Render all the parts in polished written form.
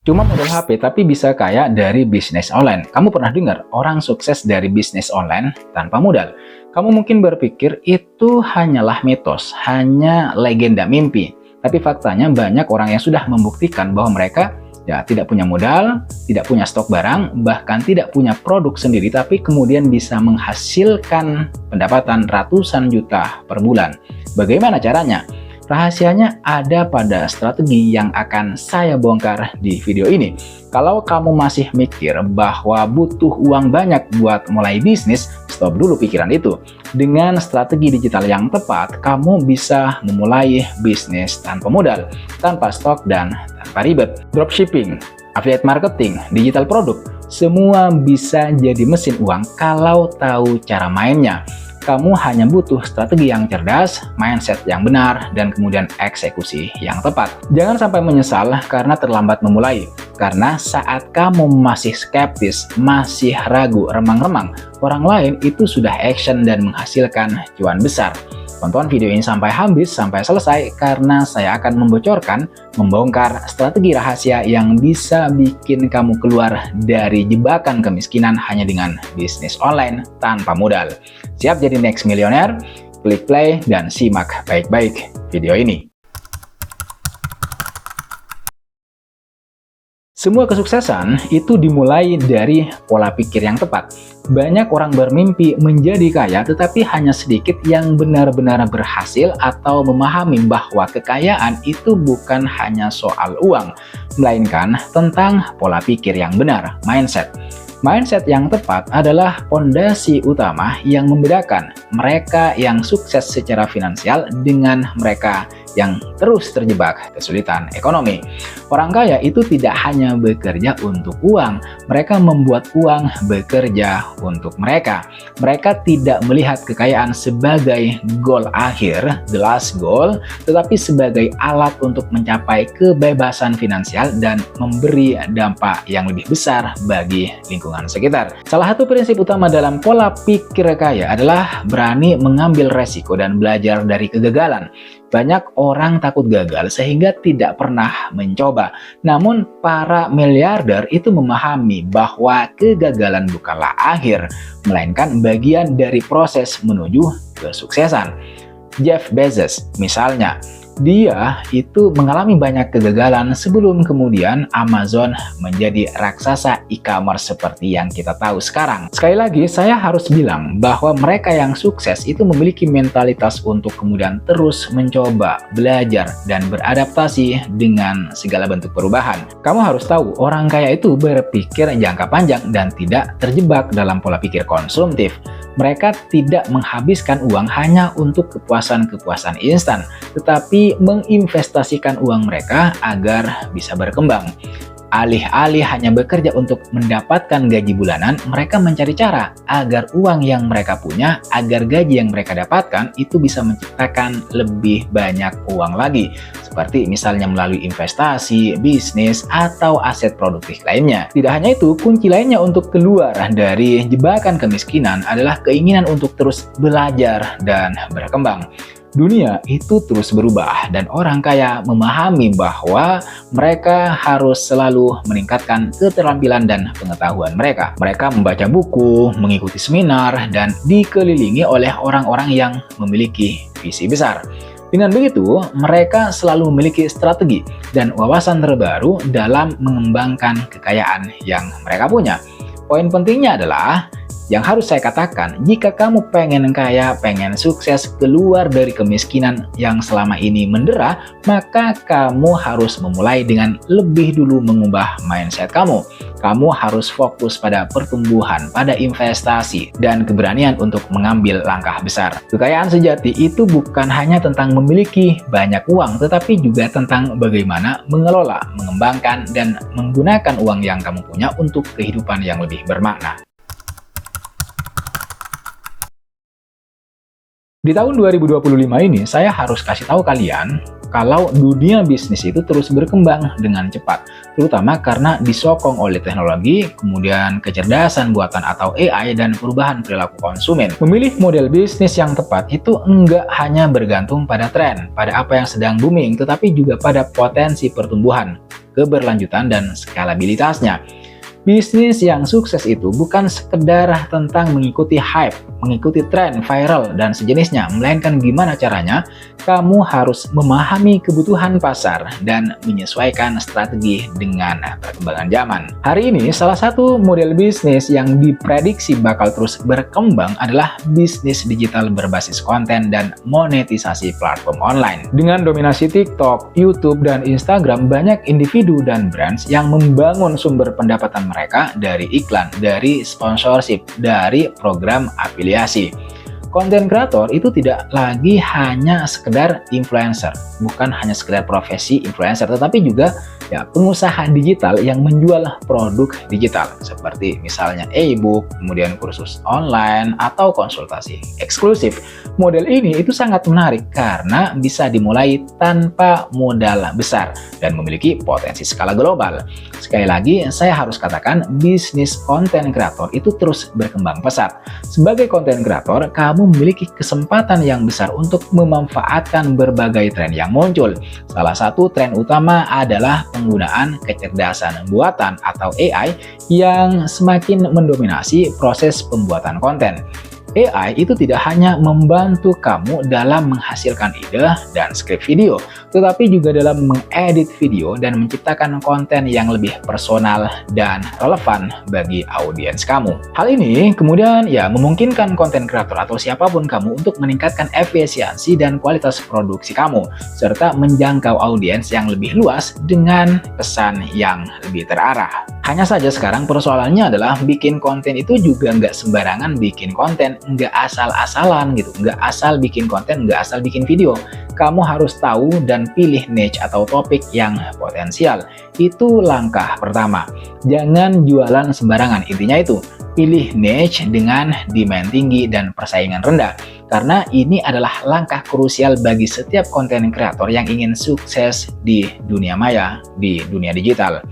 Cuma modal HP tapi bisa kaya dari bisnis online. Kamu pernah dengar orang sukses dari bisnis online tanpa modal? Kamu mungkin berpikir itu hanyalah mitos, hanya legenda mimpi. Tapi faktanya banyak orang yang sudah membuktikan bahwa mereka tidak punya modal, tidak punya stok barang, bahkan tidak punya produk sendiri, tapi kemudian bisa menghasilkan pendapatan ratusan juta per bulan. Bagaimana caranya? Rahasianya ada pada strategi yang akan saya bongkar di video ini. Kalau kamu masih mikir bahwa butuh uang banyak buat mulai bisnis, stop dulu pikiran itu. Dengan strategi digital yang tepat, kamu bisa memulai bisnis tanpa modal, tanpa stok, dan tanpa ribet. Dropshipping, affiliate marketing, digital produk, semua bisa jadi mesin uang kalau tahu cara mainnya. Kamu hanya butuh strategi yang cerdas, mindset yang benar, dan kemudian eksekusi yang tepat. Jangan sampai menyesal karena terlambat memulai. Karena saat kamu masih skeptis, masih ragu, remang-remang, orang lain itu sudah action dan menghasilkan cuan besar. Tonton video ini sampai habis, sampai selesai, karena saya akan membongkar strategi rahasia yang bisa bikin kamu keluar dari jebakan kemiskinan hanya dengan bisnis online tanpa modal. Siap jadi next millionaire? Klik play dan simak baik-baik video ini. Semua kesuksesan itu dimulai dari pola pikir yang tepat. Banyak orang bermimpi menjadi kaya, tetapi hanya sedikit yang benar-benar berhasil atau memahami bahwa kekayaan itu bukan hanya soal uang, melainkan tentang pola pikir yang benar, mindset. Mindset yang tepat adalah fondasi utama yang membedakan mereka yang sukses secara finansial dengan mereka yang terus terjebak kesulitan ekonomi. Orang kaya itu tidak hanya bekerja untuk uang, mereka membuat uang bekerja untuk mereka. Mereka tidak melihat kekayaan sebagai goal akhir, the last goal, tetapi sebagai alat untuk mencapai kebebasan finansial dan memberi dampak yang lebih besar bagi lingkungan sekitar. Salah satu prinsip utama dalam pola pikir kaya adalah berani mengambil resiko dan belajar dari kegagalan. Banyak orang takut gagal sehingga tidak pernah mencoba. Namun para miliarder itu memahami bahwa kegagalan bukanlah akhir, melainkan bagian dari proses menuju kesuksesan. Jeff Bezos misalnya, dia itu mengalami banyak kegagalan sebelum kemudian Amazon menjadi raksasa e-commerce seperti yang kita tahu sekarang. Sekali lagi, saya harus bilang bahwa mereka yang sukses itu memiliki mentalitas untuk kemudian terus mencoba, belajar, dan beradaptasi dengan segala bentuk perubahan. Kamu harus tahu, orang kaya itu berpikir jangka panjang dan tidak terjebak dalam pola pikir konsumtif. Mereka tidak menghabiskan uang hanya untuk kepuasan-kepuasan instan, tetapi menginvestasikan uang mereka agar bisa berkembang. Alih-alih hanya bekerja untuk mendapatkan gaji bulanan, mereka mencari cara agar uang yang mereka punya, agar gaji yang mereka dapatkan itu bisa menciptakan lebih banyak uang lagi. Seperti misalnya melalui investasi, bisnis, atau aset produktif lainnya. Tidak hanya itu, kunci lainnya untuk keluar dari jebakan kemiskinan adalah keinginan untuk terus belajar dan berkembang. Dunia itu terus berubah dan orang kaya memahami bahwa mereka harus selalu meningkatkan keterampilan dan pengetahuan mereka. Mereka membaca buku, mengikuti seminar, dan dikelilingi oleh orang-orang yang memiliki visi besar. Dengan begitu, mereka selalu memiliki strategi dan wawasan terbaru dalam mengembangkan kekayaan yang mereka punya. Poin pentingnya adalah, yang harus saya katakan, jika kamu pengen kaya, pengen sukses, keluar dari kemiskinan yang selama ini mendera, maka kamu harus memulai dengan lebih dulu mengubah mindset kamu. Kamu harus fokus pada pertumbuhan, pada investasi, dan keberanian untuk mengambil langkah besar. Kekayaan sejati itu bukan hanya tentang memiliki banyak uang, tetapi juga tentang bagaimana mengelola, mengembangkan, dan menggunakan uang yang kamu punya untuk kehidupan yang lebih bermakna. Di tahun 2025 ini, saya harus kasih tahu kalian kalau dunia bisnis itu terus berkembang dengan cepat, terutama karena disokong oleh teknologi, kemudian kecerdasan buatan atau AI, dan perubahan perilaku konsumen. Memilih model bisnis yang tepat itu enggak hanya bergantung pada tren, pada apa yang sedang booming, tetapi juga pada potensi pertumbuhan, keberlanjutan dan skalabilitasnya. Bisnis yang sukses itu bukan sekedar tentang mengikuti hype, mengikuti tren viral dan sejenisnya, melainkan gimana caranya kamu harus memahami kebutuhan pasar dan menyesuaikan strategi dengan perkembangan zaman. Hari ini salah satu model bisnis yang diprediksi bakal terus berkembang adalah bisnis digital berbasis konten dan monetisasi platform online. Dengan dominasi TikTok, YouTube, dan Instagram, banyak individu dan brands yang membangun sumber pendapatan mereka dari iklan, dari sponsorship, dari program afiliasi. Konten kreator itu tidak lagi hanya sekedar influencer, bukan hanya sekedar profesi influencer, tetapi juga pengusaha digital yang menjual produk digital seperti misalnya e-book, kemudian kursus online atau konsultasi eksklusif. Model ini itu sangat menarik karena bisa dimulai tanpa modal besar dan memiliki potensi skala global. Sekali lagi, saya harus katakan bisnis konten kreator itu terus berkembang pesat. Sebagai konten kreator, kamu memiliki kesempatan yang besar untuk memanfaatkan berbagai tren yang muncul. Salah satu tren utama adalah penggunaan kecerdasan buatan atau AI yang semakin mendominasi proses pembuatan konten. AI itu tidak hanya membantu kamu dalam menghasilkan ide dan skrip video, tetapi juga dalam mengedit video dan menciptakan konten yang lebih personal dan relevan bagi audiens kamu. Hal ini kemudian memungkinkan konten kreator atau siapapun kamu untuk meningkatkan efisiensi dan kualitas produksi kamu, serta menjangkau audiens yang lebih luas dengan pesan yang lebih terarah. Hanya saja sekarang persoalannya adalah bikin konten itu juga nggak sembarangan bikin konten, nggak asal-asalan gitu, nggak asal bikin konten, nggak asal bikin video. Kamu harus tahu dan pilih niche atau topik yang potensial. Itu langkah pertama. Jangan jualan sembarangan, intinya itu. Pilih niche dengan demand tinggi dan persaingan rendah. Karena ini adalah langkah krusial bagi setiap konten kreator yang ingin sukses di dunia maya, di dunia digital.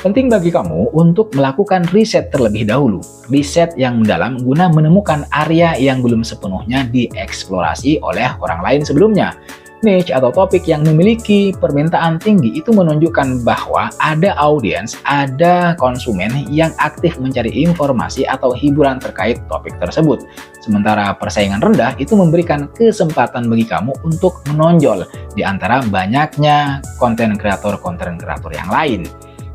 Penting bagi kamu untuk melakukan riset terlebih dahulu, riset yang mendalam guna menemukan area yang belum sepenuhnya dieksplorasi oleh orang lain sebelumnya. Niche atau topik yang memiliki permintaan tinggi itu menunjukkan bahwa ada audiens, ada konsumen yang aktif mencari informasi atau hiburan terkait topik tersebut. Sementara persaingan rendah itu memberikan kesempatan bagi kamu untuk menonjol di antara banyaknya konten kreator yang lain.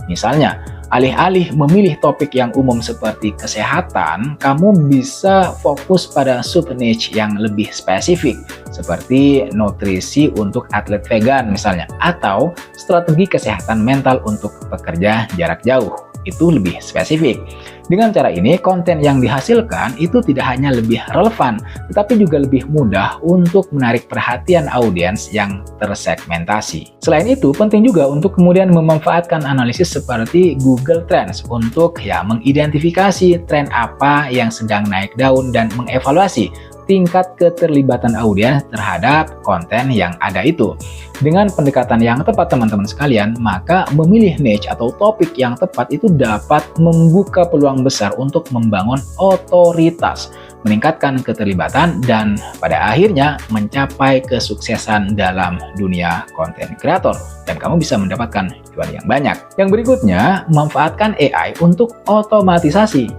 Misalnya, alih-alih memilih topik yang umum seperti kesehatan, kamu bisa fokus pada sub-niche yang lebih spesifik, seperti nutrisi untuk atlet vegan misalnya, atau strategi kesehatan mental untuk pekerja jarak jauh. Itu lebih spesifik. Dengan cara ini, konten yang dihasilkan itu tidak hanya lebih relevan, tetapi juga lebih mudah untuk menarik perhatian audiens yang tersegmentasi. Selain itu, penting juga untuk kemudian memanfaatkan analisis seperti Google Trends untuk mengidentifikasi tren apa yang sedang naik daun dan mengevaluasi tingkat keterlibatan audiens terhadap konten yang ada itu. Dengan pendekatan yang tepat teman-teman sekalian, maka memilih niche atau topik yang tepat itu dapat membuka peluang besar untuk membangun otoritas, meningkatkan keterlibatan, dan pada akhirnya mencapai kesuksesan dalam dunia konten kreator. Dan kamu bisa mendapatkan cuan yang banyak. Yang berikutnya, manfaatkan AI untuk otomatisasi.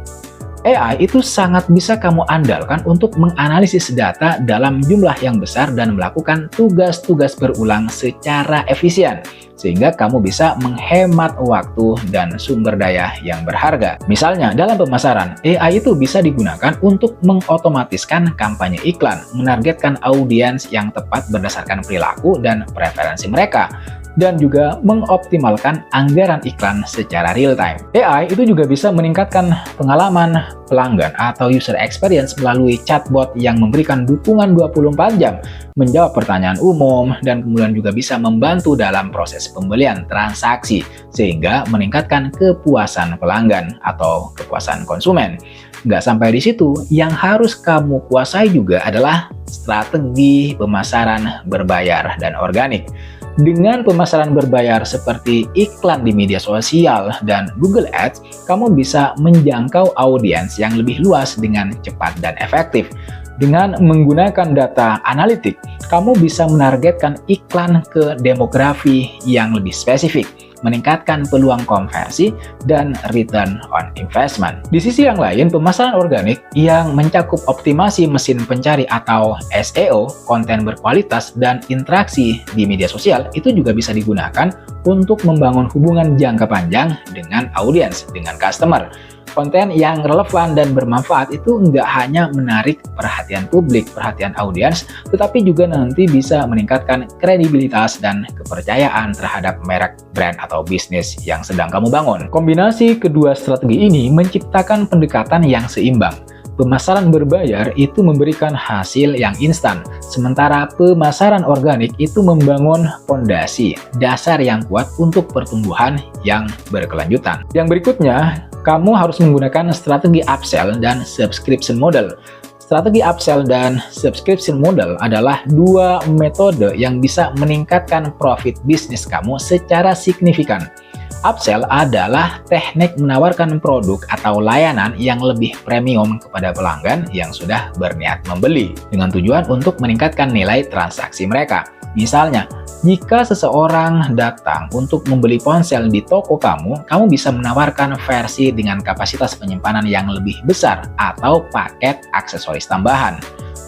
AI itu sangat bisa kamu andalkan untuk menganalisis data dalam jumlah yang besar dan melakukan tugas-tugas berulang secara efisien, sehingga kamu bisa menghemat waktu dan sumber daya yang berharga. Misalnya, dalam pemasaran, AI itu bisa digunakan untuk mengotomatiskan kampanye iklan, menargetkan audiens yang tepat berdasarkan perilaku dan preferensi mereka, dan juga mengoptimalkan anggaran iklan secara real-time. AI itu juga bisa meningkatkan pengalaman pelanggan atau user experience melalui chatbot yang memberikan dukungan 24 jam, menjawab pertanyaan umum, dan kemudian juga bisa membantu dalam proses pembelian transaksi, sehingga meningkatkan kepuasan pelanggan atau kepuasan konsumen. Nggak sampai di situ, yang harus kamu kuasai juga adalah strategi pemasaran berbayar dan organik. Dengan pemasaran berbayar seperti iklan di media sosial dan Google Ads, kamu bisa menjangkau audiens yang lebih luas dengan cepat dan efektif. Dengan menggunakan data analitik, kamu bisa menargetkan iklan ke demografi yang lebih spesifik, meningkatkan peluang konversi dan return on investment. Di sisi yang lain, pemasaran organik yang mencakup optimasi mesin pencari atau SEO, konten berkualitas, dan interaksi di media sosial itu juga bisa digunakan untuk membangun hubungan jangka panjang dengan audiens, dengan customer. Konten yang relevan dan bermanfaat itu nggak hanya menarik perhatian publik, perhatian audiens, tetapi juga nanti bisa meningkatkan kredibilitas dan kepercayaan terhadap merek, brand, atau bisnis yang sedang kamu bangun. Kombinasi kedua strategi ini menciptakan pendekatan yang seimbang. Pemasaran berbayar itu memberikan hasil yang instan, sementara pemasaran organik itu membangun fondasi, dasar yang kuat untuk pertumbuhan yang berkelanjutan. Yang berikutnya, kamu harus menggunakan strategi upsell dan subscription model. Strategi upsell dan subscription model adalah dua metode yang bisa meningkatkan profit bisnis kamu secara signifikan. Upsell adalah teknik menawarkan produk atau layanan yang lebih premium kepada pelanggan yang sudah berniat membeli dengan tujuan untuk meningkatkan nilai transaksi mereka. Misalnya, jika seseorang datang untuk membeli ponsel di toko kamu bisa menawarkan versi dengan kapasitas penyimpanan yang lebih besar atau paket aksesoris tambahan.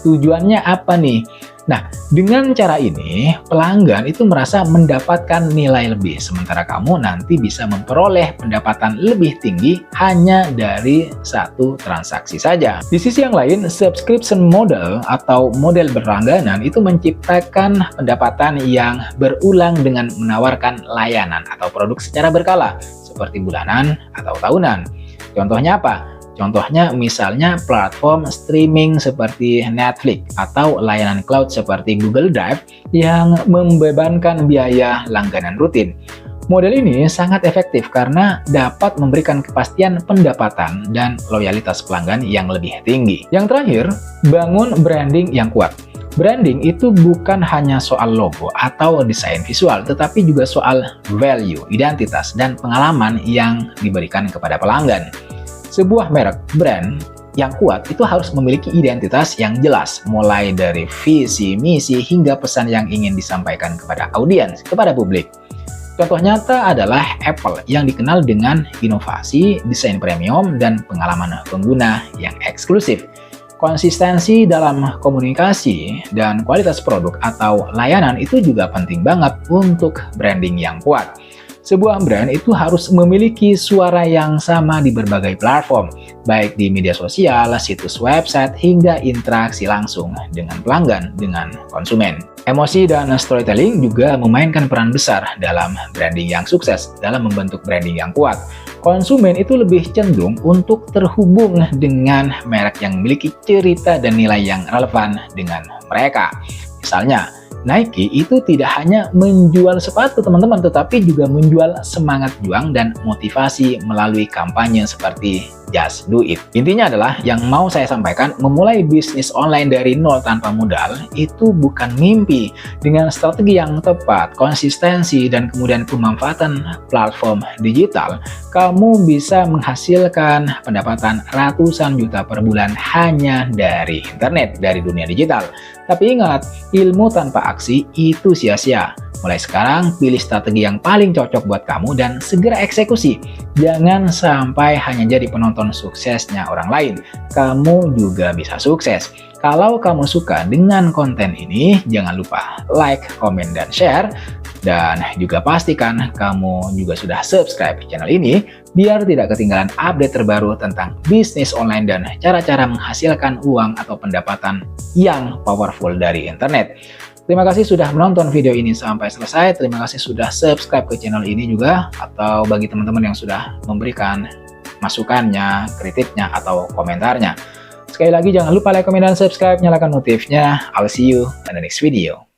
Tujuannya apa nih? Nah, dengan cara ini, pelanggan itu merasa mendapatkan nilai lebih, sementara kamu nanti bisa memperoleh pendapatan lebih tinggi hanya dari satu transaksi saja. Di sisi yang lain, subscription model atau model berlangganan itu menciptakan pendapatan yang berulang dengan menawarkan layanan atau produk secara berkala, seperti bulanan atau tahunan. Contohnya apa? Contohnya misalnya platform streaming seperti Netflix atau layanan cloud seperti Google Drive yang membebankan biaya langganan rutin. Model ini sangat efektif karena dapat memberikan kepastian pendapatan dan loyalitas pelanggan yang lebih tinggi. Yang terakhir, bangun branding yang kuat. Branding itu bukan hanya soal logo atau desain visual, tetapi juga soal value, identitas, dan pengalaman yang diberikan kepada pelanggan. Sebuah merek brand yang kuat itu harus memiliki identitas yang jelas, mulai dari visi, misi, hingga pesan yang ingin disampaikan kepada audiens, kepada publik. Contoh nyata adalah Apple yang dikenal dengan inovasi, desain premium, dan pengalaman pengguna yang eksklusif. Konsistensi dalam komunikasi dan kualitas produk atau layanan itu juga penting banget untuk branding yang kuat. Sebuah brand itu harus memiliki suara yang sama di berbagai platform, baik di media sosial, situs website, hingga interaksi langsung dengan pelanggan, dengan konsumen. Emosi dan storytelling juga memainkan peran besar dalam branding yang sukses, dalam membentuk branding yang kuat. Konsumen itu lebih cenderung untuk terhubung dengan merek yang memiliki cerita dan nilai yang relevan dengan mereka. Misalnya, Nike itu tidak hanya menjual sepatu teman-teman, tetapi juga menjual semangat juang dan motivasi melalui kampanye seperti Just Do It. Intinya adalah yang mau saya sampaikan, memulai bisnis online dari nol tanpa modal itu bukan mimpi. Dengan strategi yang tepat, konsistensi, dan kemudian pemanfaatan platform digital, kamu bisa menghasilkan pendapatan ratusan juta per bulan hanya dari internet, dari dunia digital. Tapi ingat, ilmu tanpa aksi itu sia-sia. Mulai sekarang, pilih strategi yang paling cocok buat kamu dan segera eksekusi. Jangan sampai hanya jadi penonton suksesnya orang lain. Kamu juga bisa sukses. Kalau kamu suka dengan konten ini, jangan lupa like, komen, dan share. Dan juga pastikan kamu juga sudah subscribe channel ini biar tidak ketinggalan update terbaru tentang bisnis online dan cara-cara menghasilkan uang atau pendapatan yang powerful dari internet. Terima kasih sudah menonton video ini sampai selesai. Terima kasih sudah subscribe ke channel ini juga, atau bagi teman-teman yang sudah memberikan masukannya, kritiknya, atau komentarnya. Sekali lagi jangan lupa like, komen, dan subscribe, nyalakan notifnya. I'll see you in the next video.